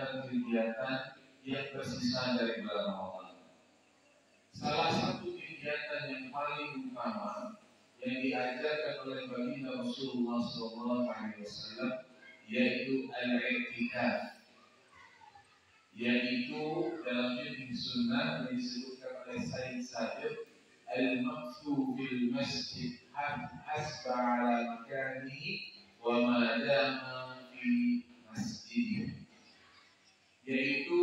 kegiatan-kegiatan yang tersisa dari bulan Ramadan. Salah satu kegiatan yang paling utama yang diajarkan oleh baginda Rasulullah SAW yaitu al-i'tikaf, yaitu dalam fikih sunnah yang disebutkan oleh Sayyid Sabiq al-maqtu fil masjid hasba ala makanihi wa ma dama fi masjid, yaitu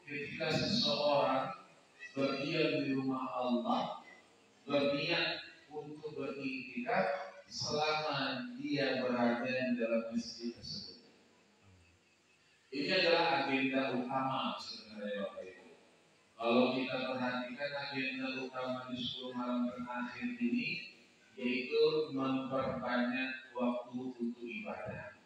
ketika seseorang berdiam di rumah Allah berniat untuk beriktikaf selama dia berada di dalam masjid tersebut. Ini adalah agenda utama sebenarnya Bapak Ibu. Kalau kita perhatikan agenda utama di 10 malam terakhir ini yaitu memperbanyak waktu untuk ibadah.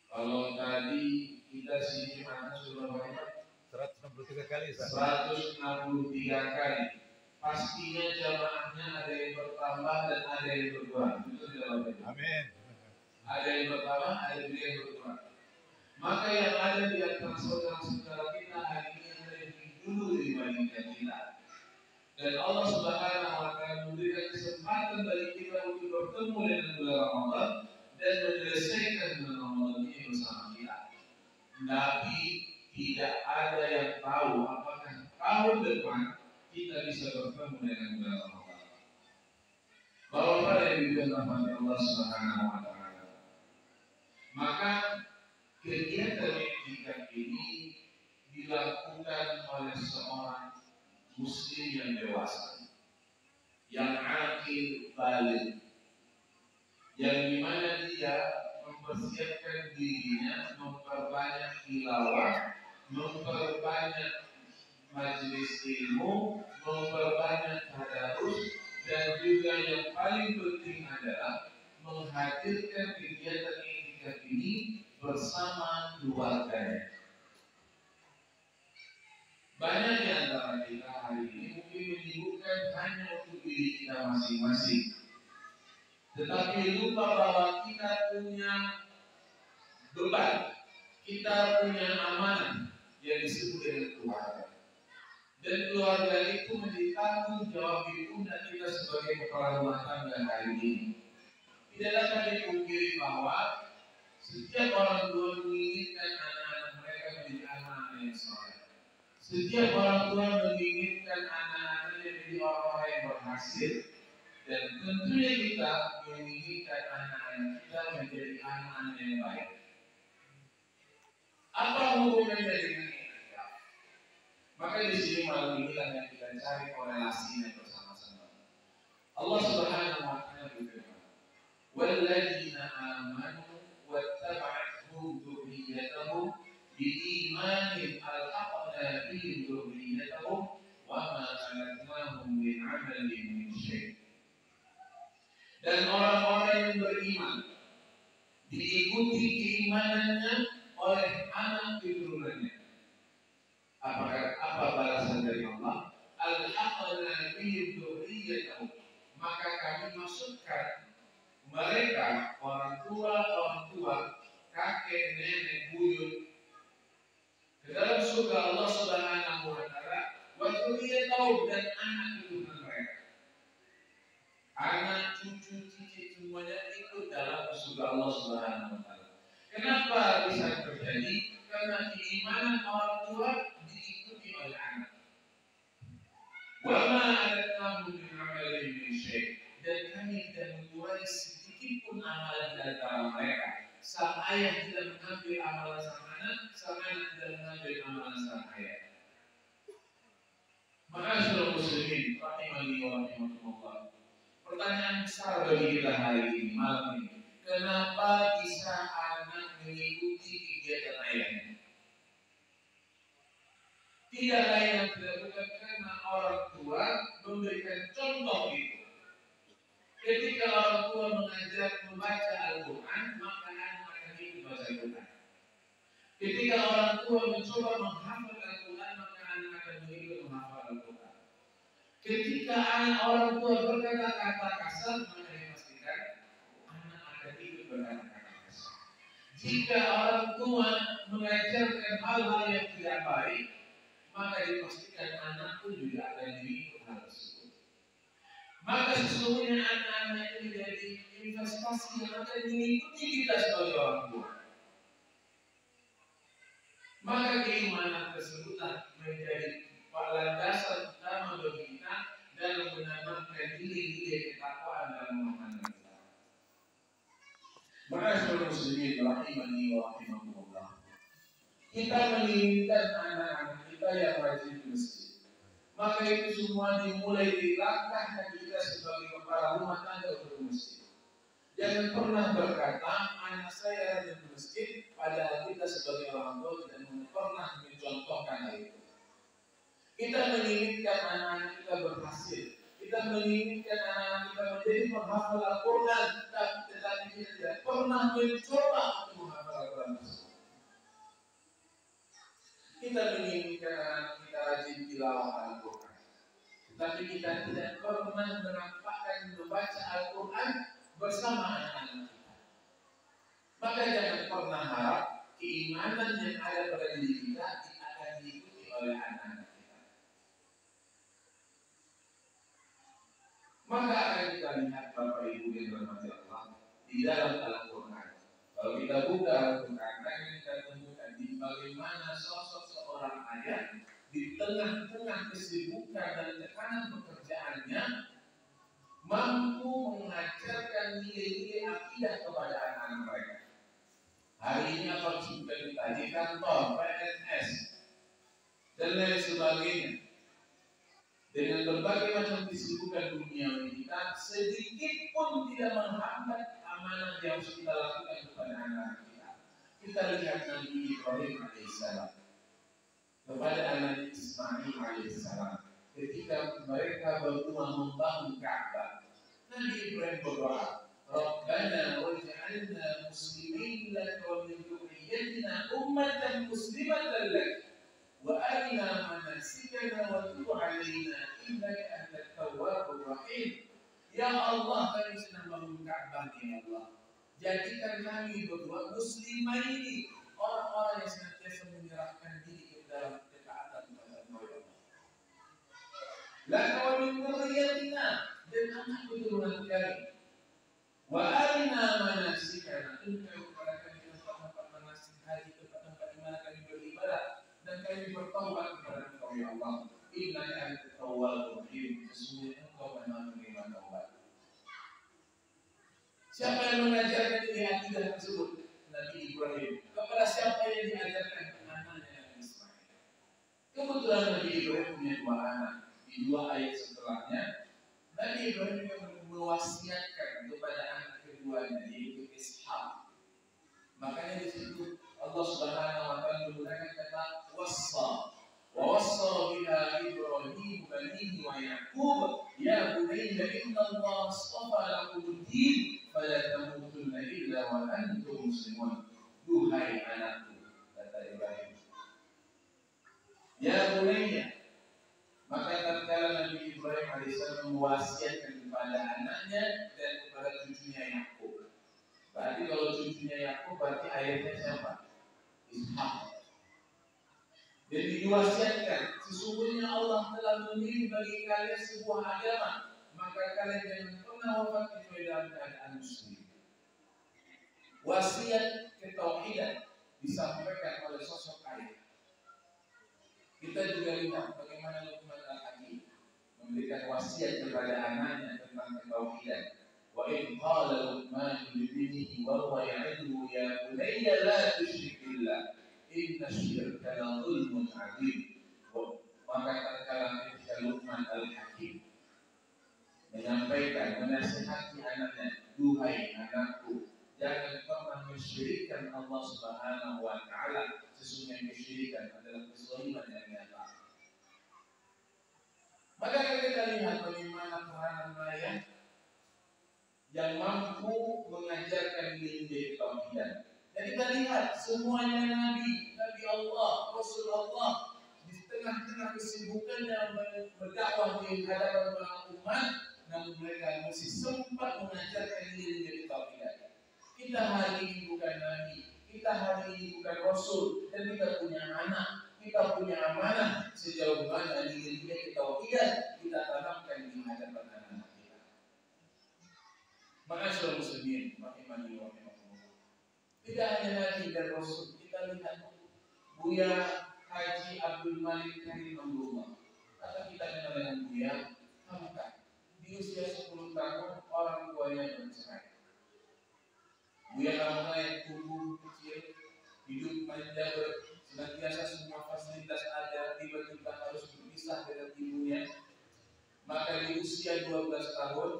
Kalau tadi kita sini mana sudah berapa? 163 kali. 163 kali. Pastinya jamaahnya ada yang bertambah dan ada yang berkurang. Betul tidak Bapak Ibu? Amin. Ada yang bertambah, ada juga yang berkurang. Maka yang ada di antara saudara-saudara kita hari ini ada yang lebih dulu dibandingkan kita. Dan Allah Subhanahu wa Ta'ala memberikan kesempatan bagi kita untuk bertemu dengan bulan Ramadan dan menyelesaikan bulan Ramadan ini bersama kita. Tapi tidak ada yang tahu apakah tahun depan kita bisa bertemu dengan bulan Ramadan. Bapak yang dimuliakan Allah Subhanahu wa Ta'ala, maka kegiatan i'tikaf ini dilakukan oleh seorang muslim yang dewasa, yang akil balik, yang dimana dia mempersiapkan dirinya, memperbanyak tilawah, memperbanyak majelis ilmu, memperbanyak tadarus, dan juga yang paling penting adalah menghadirkan kegiatan i'tikaf ini bersama keluarganya. Banyak di antara kita hari ini mungkin menyibukkan hanya untuk diri kita masing-masing, tetapi lupa bahwa kita punya beban, kita punya amanah yang disebut dengan keluarga. Dan keluarga itu menjadi tanggung jawab di pundak kita sebagai kepala rumah tangga hari ini. Tidak dapat dipungkiri bahwa setiap orang tua menginginkan anak-anak mereka menjadi anak-anak yang soleh. Setiap orang tua menginginkan anak-anaknya menjadi orang-orang yang berhasil. Dan tentunya kita menginginkan anak-anak kita menjadi anak-anak yang baik. Apa hubungannya dengan ini? Maka di sini malam ini yang kita cari korelasinya bersama-sama. Allah Subhanahu wa Ta'ala berfirman, "Walladzina amanu wattaba'athum dzurriyyatuhum biimanin alhaqna bihim dzurriyyatuhum wa ma alatnahum min 'amalihim min syai'." Dan orang-orang yang beriman diikuti keimanannya oleh anak keturunannya. Apa balasan dari Allah? Al-haqna bihim dzurriyyatuhum. Maka kami masukkan mereka, orang tua, kakek, nenek, buyut, ke dalam surga Allah Subhanahu wa Ta'ala. Wa dzurriyyatuhum, dan anak keturunan mereka. Anak, cucu, cicit semuanya ikut dalam surga Allah Subhanahu wa Ta'ala. Kenapa bisa terjadi? Karena keimanan orang tua diikuti oleh anak. Wa ma alatnahum min 'amalihim min syai'. Dan kami tidak mengurangi sedikit pun amalan di antara mereka. Sang ayah tidak mengambil amalan sang anak, sang anak tidak mengambil amalan sang ayah. Ma'asyiral muslimin rahimani wa rahimakumullah. Pertanyaan besar bagi kita hari ini, malam ini. Kenapa bisa anak mengikuti kegiatan ayahnya? Tidak lain yang tidak bukan karena orang tua memberikan contoh itu. Ketika orang tua mengajar membaca Al-Quran, maka anak akan ikut baca Al-Quran. Ketika orang tua mencoba menghafal Al-Quran, maka anak akan ikut menghafal Al-Quran. Ketika orang tua berkata-kata kasar, maka dipastikan anak akan ikut berkata-kata kasar. Jika orang tua mengajarkan hal-hal yang tidak baik, maka dipastikan anak pun juga akan mengikut hal tersebut. Maka sesungguhnya anak-anak itu menjadi investasi yang akan mengikuti kita sebagai orang tua. Maka keimanan tersebutlah menjadi landasan utama bagi kita dalam menanamkan nilai-nilai ketakwaan dalam rumah tangga kita. Maka saudara muslimin rahimani wa rahimakumullah, kita menginginkan anak-anak kita yang rajin ke masjid. Maka itu semua dimulai dari langkah kita sebagai kepala rumah tangga untuk masjid. Jangan pernah berkata anak saya rajin ke masjid, padahal kita sebagai orang tua tidak pernah mencontohkan hal itu. Kita menginginkan anak-anak kita berhasil. Kita menginginkan anak-anak kita menjadi penghafal Al-Quran, tetapi kita tidak pernah mencoba untuk menghafal Al-Quran tersebut. Kita menginginkan anak kita rajin tilawah Al-Quran, tetapi kita tidak pernah menampakkan membaca Al-Quran bersama anak-anak kita. Maka jangan pernah harap keimanan yang ada pada diri kita akan diikuti oleh anak-anak kita. Maka akan kita lihat Bapak Ibu yang dirahmati Allah di dalam Al-Quran. Kalau kita buka Al-Quran, akan kita temukan di bagaimana sosok seorang ayah di tengah-tengah kesibukan dan tekanan pekerjaannya mampu mengajarkan nilai-nilai akidah kepada anak-anak mereka. Hari ini apa sudah kita di kantor, PNS dan lain sebagainya. Dengan berbagai macam kesibukan dunia kita, sedikit pun tidak menghambat amanah yang harus kita lakukan kepada anak-anak kita. Kita lihat Nabi Ibrahim alaihissalam kepada anak Ismail alaihissalam ketika mereka berdua membangun Ka'bah. Nabi Ibrahim berdoa, Rabbana waj'alna muslimin laka wa min dhurriyyatina ummatan muslimatan lak wa arina manasikana wa tub 'alaina innaka antat tawwabur rahim. Ya Allah, kami sedang bangun Ka'bah ya Allah. Jadikan kami berdua muslimaini, orang-orang yang senantiasa menyerahkan diri ke dalam ketaatan kepada Allah ya Allah. Laka wa min dhurriyyatina, dan anak keturunan kami. Wa arina manasikana, tunjukkan kepada kami tempat-tempat manasik haji, tempat-tempat di mana kami beribadah, dan kami bertaubat kepada Engkau ya Allah. Innaka antat tawwabur rahim, sesungguhnya Engkau Maha menerima taubat. Siapa yang mengajarkan ini akidah tersebut? Nabi Ibrahim. Kepada siapa yang diajarkan? Anaknya Nabi Ismail. Kebetulan Nabi Ibrahim punya dua anak. Di dua ayat setelahnya, Nabi Ibrahim mewasiatkan kepada anak keduanya, yaitu Ishak. Makanya di situ Allah Subhanahu wa taala menggunakan kata wassa. Wa wassa biha Ibrahim banihi wa Yaqub ya bunayya inna Allah astafa lakumud-din fala tamutunna illa wa antum muslimun. Duhai anakku, kata Ibrahim. Ya bunayya. Maka tatkala Nabi Ibrahim alaihissalam mewasiatkan kepada anaknya dan kepada cucunya Yakub. Berarti kalau cucunya Yakub berarti ayahnya siapa? Ishak. Jadi diwasiatkan, sesungguhnya Allah telah memilih bagi kalian sebuah agama, maka kalian jangan pernah wafat kecuali dalam keadaan muslim. Wasiat ketauhidan disampaikan oleh sosok ayah. Kita juga lihat bagaimana Luqman al-Hakim memberikan wasiat kepada anaknya tentang ketauhidan. Wa in qala Luqman li ibnihi wa huwa ya'iduhu ya bunayya la tusyrik billah inna syirka la zulmun 'adzim. Maka tatkala ketika Luqman al-Hakim menyampaikan, menasihati anaknya, duhai anakku, jangan pernah mensyirikkan Allah Subhanahu wa taala. Sesungguhnya kesyirikan adalah kezaliman yang nyata. Maka kita lihat bagaimana peranan ayah yang mampu mengajarkan nilai ketauhidan. Dan kita lihat semuanya Nabi Allah, Rasul Allah di tengah-tengah kesibukannya berdakwah di hadapan para umat, namun mereka masih sempat mengajarkan nilai ketauhidan. Kita hari ini bukan Nabi, kita hari ini bukan Rasul dan kita punya anak, kita punya amanah sejauh mana diri kita kita tanamkan di hadapan anak kita. Ma'asyiral muslimin, rahimani wa rahimakumullah. Tidak hanya Nabi dan Rasul, kita lihat Buya Haji Abdul Malik Karim Abdullah. Kata kita kenal dengan Buya Hamka. Di usia 10 tahun orang tuanya bercerai. Buya Hamka yang tumbuh kecil, hidup manja, senantiasa semua fasilitas ada, tiba-tiba harus berpisah dengan ibunya. Maka di usia 12 tahun,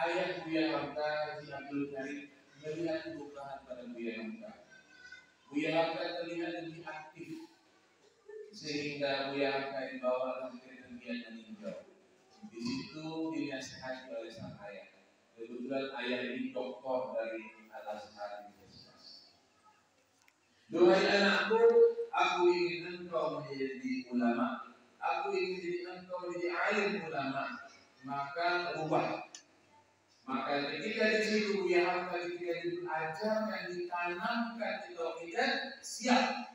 ayah Buya Hamka Haji Abdul Karim melihat kebutuhan pada Buya Hamka. Buya Hamka terlihat lebih aktif, sehingga Buya Hamka dibawa ke kegiatan hijau. Di situ dinasihati oleh sang ayah. Kebetulan ayah ini doktor dari Al-Azhar Universitas. Duhai anakku, aku ingin engkau menjadi ulama. Aku ingin engkau menjadi alim ulama. Maka ubah. Maka ketika di situ Buya Hamka ketika diajarkan, ditanamkan di tauhid, siap.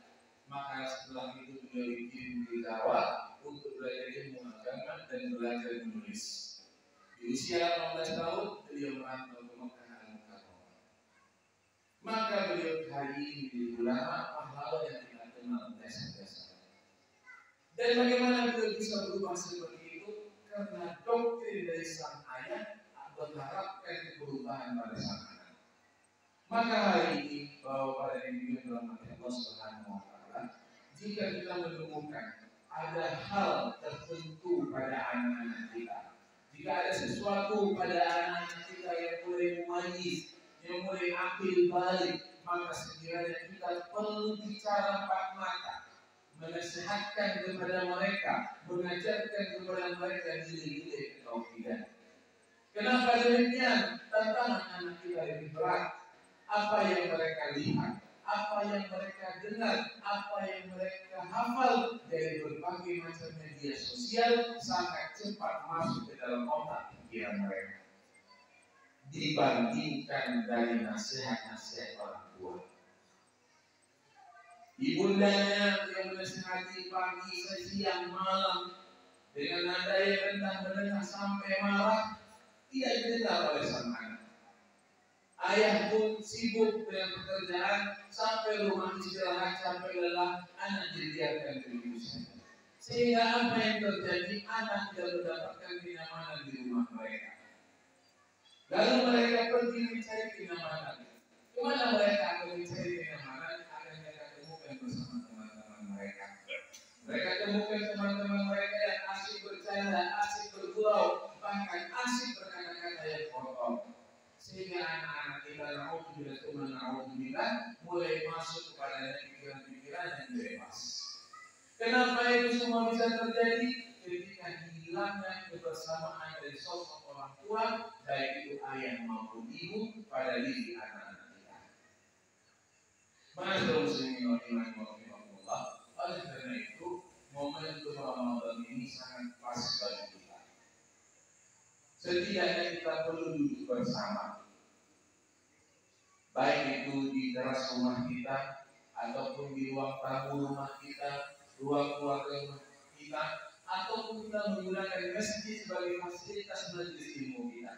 Maka setelah itu beliau dikirim ke Jawa untuk belajar ilmu agama dan belajar menulis. Di usia 18 tahun beliau merantau ke Mekah Al-Mukarramah. Maka beliau hari ini menjadi ulama pahlawan yang kita kenal biasa-biasa. Dan bagaimana beliau bisa berubah seperti itu? Karena doktrin dari sang ayah mengharapkan perubahan pada sang anak. Maka hari ini bahwa pada diri dalam Allah Subhanahu wa Ta'ala, jika kita menemukan ada hal tertentu pada anak-anak kita, jika ada sesuatu pada anak-anak kita yang mulai mumayyiz, yang mulai ambil balik, maka sekiranya kita perlu bicara empat mata, menasihatkan kepada mereka, mengajarkan kepada mereka nilai-nilai ketauhidan. Kenapa demikian? Tantangan anak kita lebih berat. Apa yang mereka lihat, apa yang mereka dengar, apa yang mereka hafal dari berbagai macam media sosial sangat cepat masuk ke dalam otak pikiran mereka. Dibandingkan dari nasihat-nasihat orang tua. Ibundanya yang menasihati pagi, siang, malam dengan nada yang rendah menengah sampai marah, tidak didengar oleh sang anak. Ayah pun sibuk dengan pekerjaan sampai rumah istirahat, sampai lelah, anak dibiarkan begitu saja. Sehingga apa yang terjadi, anak tidak mendapatkan kenyamanan di rumah mereka. Lalu mereka pergi mencari kenyamanan. Kemana mereka akan mencari kenyamanan? Akan mereka temukan bersama teman-teman mereka. Mereka temukan teman-teman mereka yang asik bercanda, asik bergurau, bahkan asik berkata-kata yang kotor. Sehingga anak-anak kita na'udzubillah mulai masuk kepada pikiran-pikiran yang bebas. Kenapa itu semua bisa terjadi? Ketika hilangnya kebersamaan dari sosok orang tua, baik itu ayah maupun ibu pada diri anak-anak kita. Ma'asyiral muslimin rahimahumullah. Oleh karena itu, momentum Ramadan ini sangat pas bagi kita. Setidaknya kita perlu duduk bersama, baik itu di teras rumah kita ataupun di ruang tamu rumah kita, ruang keluarga kita, ataupun kita menggunakan masjid sebagai fasilitas majelis ilmu kita.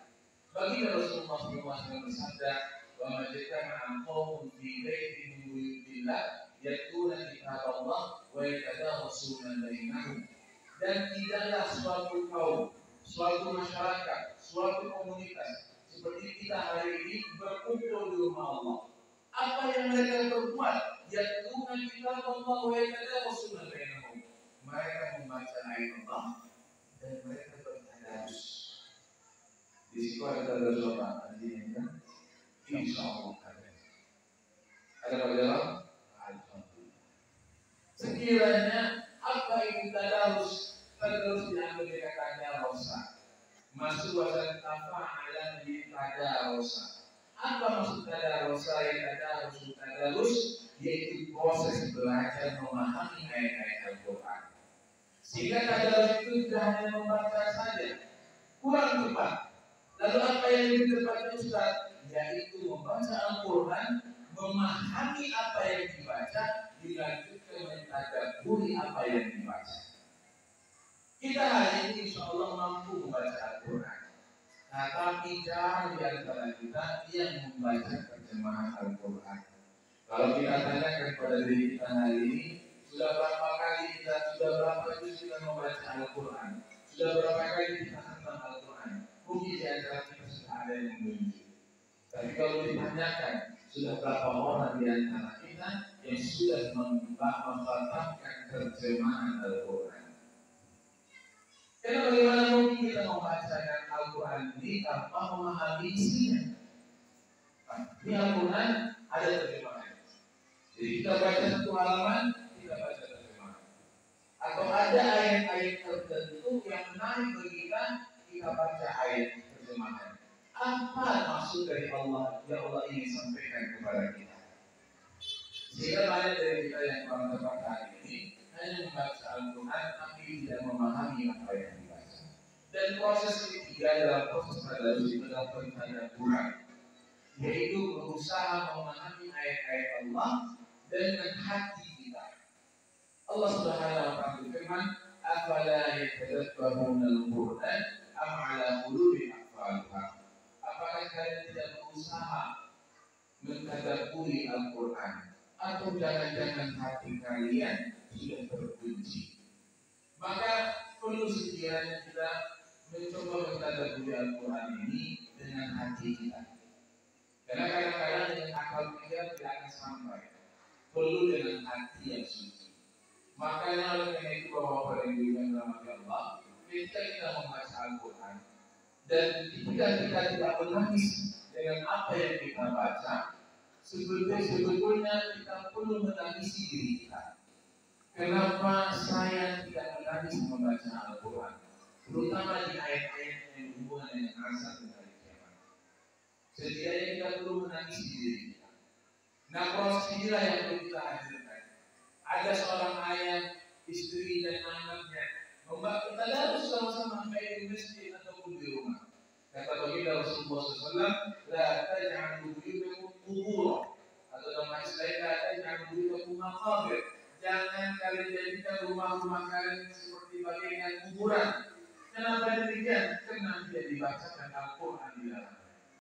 Bagi Rasulullah SAW bersabda, "Wa majtama'a qaumun fi baitin min buyutillah yatluna kitab Allah wa yatadarasuna bainahum." Dan tidaklah suatu kaum, suatu masyarakat, suatu komunitas seperti kita hari ini berkumpul di rumah Allah. Apa yang mereka berbuat? Yatluna kitab Allah wa yatadarasuna bainahum. Mereka membaca ayat Allah dan mereka bertadarus. Di situ ada tadarus apa? Artinya insyaallah ada. Ada pada dalam? Alhamdulillah. Sekiranya apa itu tadarus? Tadarus diambil dari kata darosa. Masuk wazan tafa'ala menjadi tadarusa. Apa maksud tadarusa? Tadarus yaitu proses belajar memahami ayat-ayat Al-Quran. Sehingga tadarus itu tidak hanya membaca saja, kurang tepat. Lalu apa yang lebih tepat Ustaz? Yaitu membaca Al-Quran, memahami apa yang dibaca, dilanjutkan mentadabburi apa yang dibaca. Kita hari ini insya Allah mampu membaca Al-Quran. Nah, tapi jarang di antara kita yang membaca terjemahan Al-Quran. Kalau kita tanyakan kepada diri kita hari ini, sudah berapa kali kita, sudah berapa juz kita membaca Al-Quran? Sudah berapa kali kita khatam Al-Quran? Mungkin di antara kita sudah ada yang menunjuk. Tapi kalau ditanyakan, sudah berapa orang di antara kita yang sudah mengkhatamkan terjemahan Al-Quran? Karena bagaimana mungkin kita membacakan Al-Quran ini tanpa memahami isinya? Di Al-Quran ada terjemahan. Jadi kita baca satu halaman, kita baca terjemahan. Atau ada ayat-ayat tertentu yang menarik bagi kita, kita baca ayat terjemahan. Apa maksud dari Allah yang Allah ingin sampaikan kepada kita? Sehingga banyak dari kita yang kurang tepat hari ini hanya membaca Al-Quran tapi tidak memahami apa yang dibaca. Dan proses ketiga dalam proses tadarus itu adalah pentadabburan, yaitu berusaha memahami ayat-ayat Allah dengan hati kita. Allah Subhanahu wa taala berfirman, "Afala yatadabbaruna al-Qur'an am 'ala qulubin aqfalha?" Apakah kalian tidak berusaha mentadabburi Al-Quran, atau jangan-jangan hati kalian sudah terkunci? Maka perlu sekiranya kita mencoba mentadabburi Al-Quran ini dengan hati kita. Karena kadang-kadang dengan akal pikiran tidak akan sampai. Perlu dengan hati yang suci. Makanya oleh karena itu bahwa yang dirahmati Allah, ketika kita membaca Al-Quran dan ketika kita tidak menangis dengan apa yang kita baca, sebetulnya kita perlu menangisi diri kita. Kenapa saya tidak menangis membaca Al-Quran? Terutama di ayat-ayat yang berhubungan dengan azab dan hari kiamat. Setidaknya kita perlu menangisi diri kita. Nah, proses inilah yang perlu kita hadirkan. Ada seorang ayah, istri dan anaknya membaca tadarus sama-sama baik di masjid ataupun di rumah. Kata baginda Rasulullah SAW, la taj'alu buyutakum qubura, atau dalam hadis lain, la taj'alu buyutakum maqabir. Jangan kalian jadikan rumah-rumah kalian seperti bagaikan kuburan. Kenapa demikian? Karena tidak dibacakan Al-Quran di dalam.